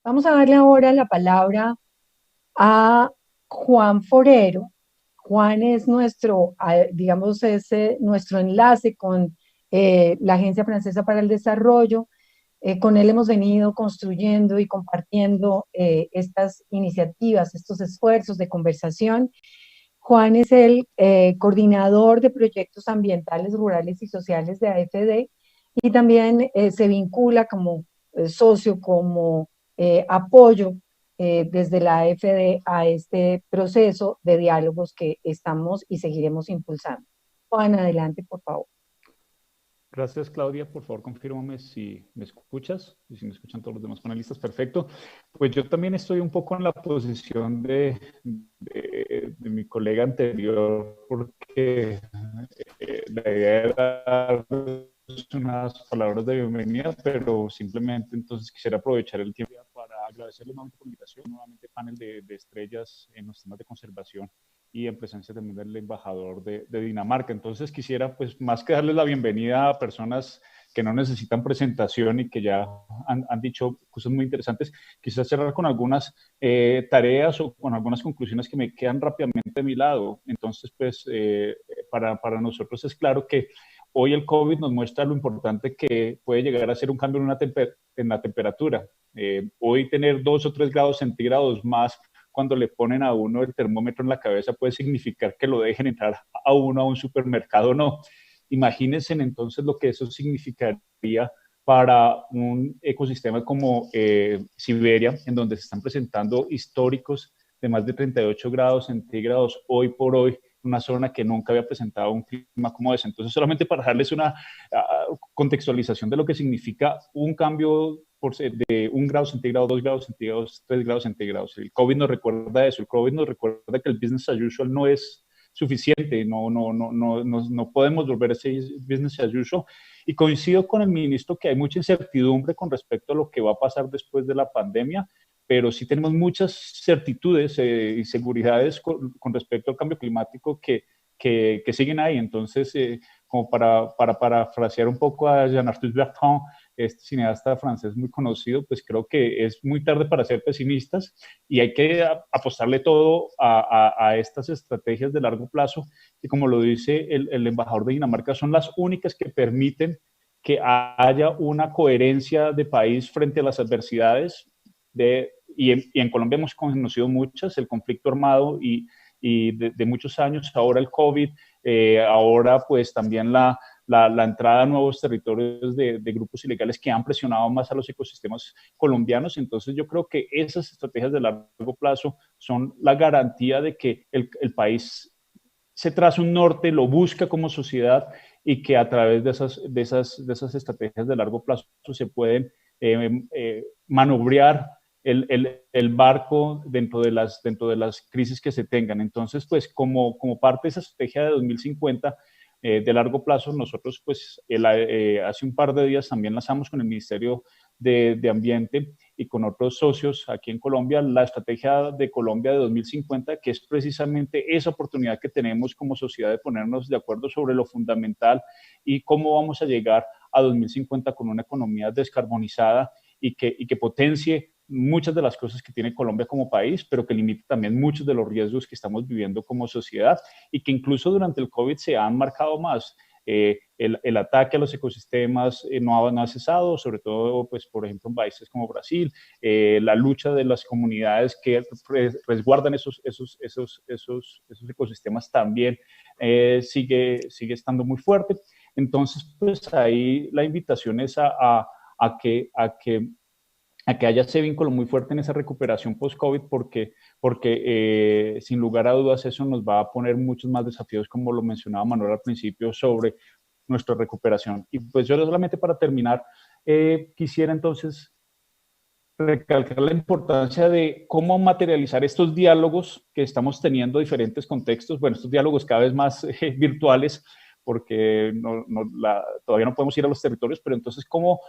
Vamos a darle ahora la palabra a Juan Forero. Juan es nuestro, digamos, nuestro enlace con la Agencia Francesa para el Desarrollo. Con él hemos venido construyendo y compartiendo estas iniciativas, estos esfuerzos de conversación. Juan es el coordinador de proyectos ambientales, rurales y sociales de AFD y también se vincula como socio, como apoyo desde la AFD a este proceso de diálogos que estamos y seguiremos impulsando. Juan, adelante, por favor. Gracias, Claudia. Por favor, confírmame si me escuchas y si me escuchan todos los demás panelistas. Perfecto. Pues yo también estoy un poco en la posición de mi colega anterior, porque la idea era dar unas palabras de bienvenida, pero simplemente entonces quisiera aprovechar el tiempo para agradecerle nuevamente por la invitación, nuevamente panel de estrellas en los temas de conservación y en presencia también del embajador de Dinamarca. Entonces quisiera, pues, más que darles la bienvenida a personas que no necesitan presentación y que ya han dicho cosas muy interesantes, quisiera cerrar con algunas tareas o con algunas conclusiones que me quedan rápidamente de mi lado. Entonces, pues, para nosotros es claro que hoy el COVID nos muestra lo importante que puede llegar a ser un cambio en la temperatura. Hoy tener 2 o 3 grados centígrados más cuando le ponen a uno el termómetro en la cabeza puede significar que lo dejen entrar a uno a un supermercado o no. Imagínense entonces lo que eso significaría para un ecosistema como Siberia, en donde se están presentando históricos de más de 38 grados centígrados hoy por hoy, una zona que nunca había presentado un clima como ese. Entonces, solamente para darles una contextualización de lo que significa un cambio de 1 grado centígrado, 2 grados centígrados, 3 grados centígrados. El COVID nos recuerda eso, el COVID nos recuerda que el business as usual no es suficiente, no podemos volver a ese business as usual. Y coincido con el ministro que hay mucha incertidumbre con respecto a lo que va a pasar después de la pandemia, pero sí tenemos muchas certitudes y seguridades con respecto al cambio climático que siguen ahí. Entonces, como para parafrasear un poco a Jean-Arthus Bertrand, este cineasta francés muy conocido, pues creo que es muy tarde para ser pesimistas y hay que apostarle todo a estas estrategias de largo plazo, que como lo dice el embajador de Dinamarca, son las únicas que permiten que haya una coherencia de país frente a las adversidades y en Colombia hemos conocido muchas, el conflicto armado y de muchos años, ahora el COVID, ahora pues también la entrada a nuevos territorios de grupos ilegales que han presionado más a los ecosistemas colombianos. Entonces yo creo que esas estrategias de largo plazo son la garantía de que el país se traza un norte, lo busca como sociedad y que a través de esas estrategias de largo plazo se pueden manobrear el barco dentro de las crisis que se tengan. Entonces, pues como parte de esa estrategia de 2050 de largo plazo, nosotros pues hace un par de días también lanzamos con el Ministerio de Ambiente y con otros socios aquí en Colombia la estrategia de Colombia de 2050, que es precisamente esa oportunidad que tenemos como sociedad de ponernos de acuerdo sobre lo fundamental y cómo vamos a llegar a 2050 con una economía descarbonizada y que potencie muchas de las cosas que tiene Colombia como país, pero que limite también muchos de los riesgos que estamos viviendo como sociedad y que incluso durante el COVID se han marcado más. El ataque a los ecosistemas no ha cesado, sobre todo, pues, por ejemplo, en países como Brasil, la lucha de las comunidades que resguardan esos ecosistemas también sigue estando muy fuerte. Entonces, pues ahí la invitación es a que, a que a que haya ese vínculo muy fuerte en esa recuperación post-COVID, porque sin lugar a dudas eso nos va a poner muchos más desafíos, como lo mencionaba Manuel al principio, sobre nuestra recuperación. Y pues yo solamente para terminar, quisiera entonces recalcar la importancia de cómo materializar estos diálogos que estamos teniendo en diferentes contextos, bueno, estos diálogos cada vez más virtuales, porque todavía no podemos ir a los territorios, pero entonces cómo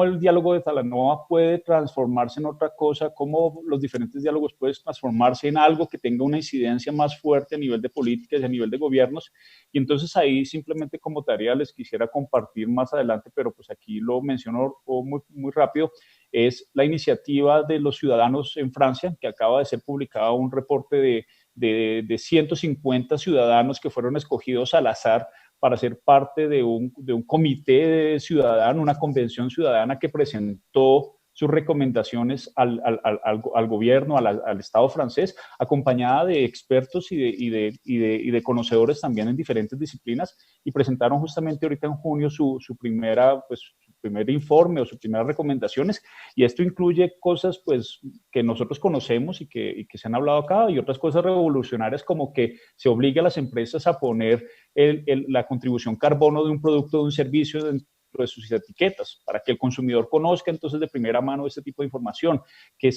el diálogo de Talanoa puede transformarse en otra cosa, cómo los diferentes diálogos pueden transformarse en algo que tenga una incidencia más fuerte a nivel de políticas y a nivel de gobiernos. Y entonces ahí simplemente como tarea les quisiera compartir más adelante, pero pues aquí lo menciono muy, muy rápido, es la iniciativa de los ciudadanos en Francia, que acaba de ser publicado un reporte de 150 ciudadanos que fueron escogidos al azar para ser parte de un comité ciudadano, una convención ciudadana que presentó sus recomendaciones al gobierno, al Estado francés, acompañada de expertos y de conocedores también en diferentes disciplinas, y presentaron justamente ahorita en junio su primer informe o sus primeras recomendaciones, y esto incluye cosas pues que nosotros conocemos y que se han hablado acá, y otras cosas revolucionarias como que se obligue a las empresas a poner la contribución carbono de un producto o de un servicio dentro de sus etiquetas, para que el consumidor conozca entonces de primera mano este tipo de información, que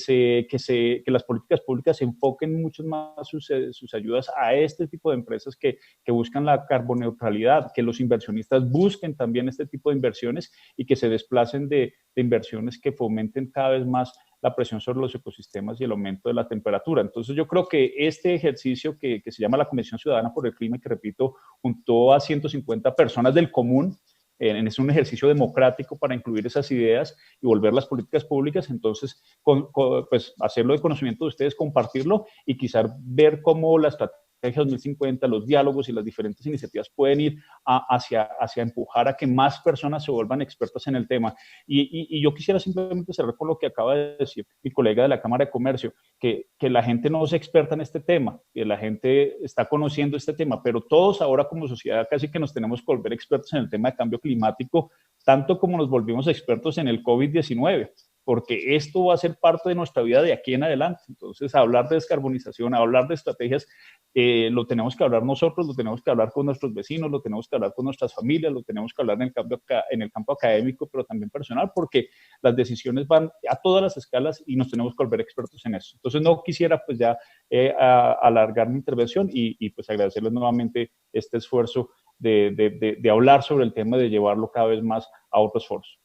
las políticas públicas se enfoquen mucho más sus ayudas a este tipo de empresas que buscan la carboneutralidad, que los inversionistas busquen también este tipo de inversiones y que se desplacen de inversiones que fomenten cada vez más la presión sobre los ecosistemas y el aumento de la temperatura. Entonces yo creo que este ejercicio que se llama la Convención Ciudadana por el Clima, y que repito, juntó a 150 personas del común, es un ejercicio democrático para incluir esas ideas y volver las políticas públicas. Entonces, pues hacerlo de conocimiento de ustedes, compartirlo y quizás ver cómo la estrategia 2050, los diálogos y las diferentes iniciativas pueden ir hacia empujar a que más personas se vuelvan expertas en el tema. Y yo quisiera simplemente cerrar con lo que acaba de decir mi colega de la Cámara de Comercio, que la gente no es experta en este tema, que la gente está conociendo este tema, pero todos ahora como sociedad casi que nos tenemos que volver expertos en el tema de cambio climático, tanto como nos volvimos expertos en el COVID-19, porque esto va a ser parte de nuestra vida de aquí en adelante. Entonces, hablar de descarbonización, hablar de estrategias, lo tenemos que hablar nosotros, lo tenemos que hablar con nuestros vecinos, lo tenemos que hablar con nuestras familias, lo tenemos que hablar en el campo académico, pero también personal, porque las decisiones van a todas las escalas y nos tenemos que volver expertos en eso. Entonces, no quisiera pues ya alargar mi intervención y pues agradecerles nuevamente este esfuerzo de hablar sobre el tema, de llevarlo cada vez más a otros foros.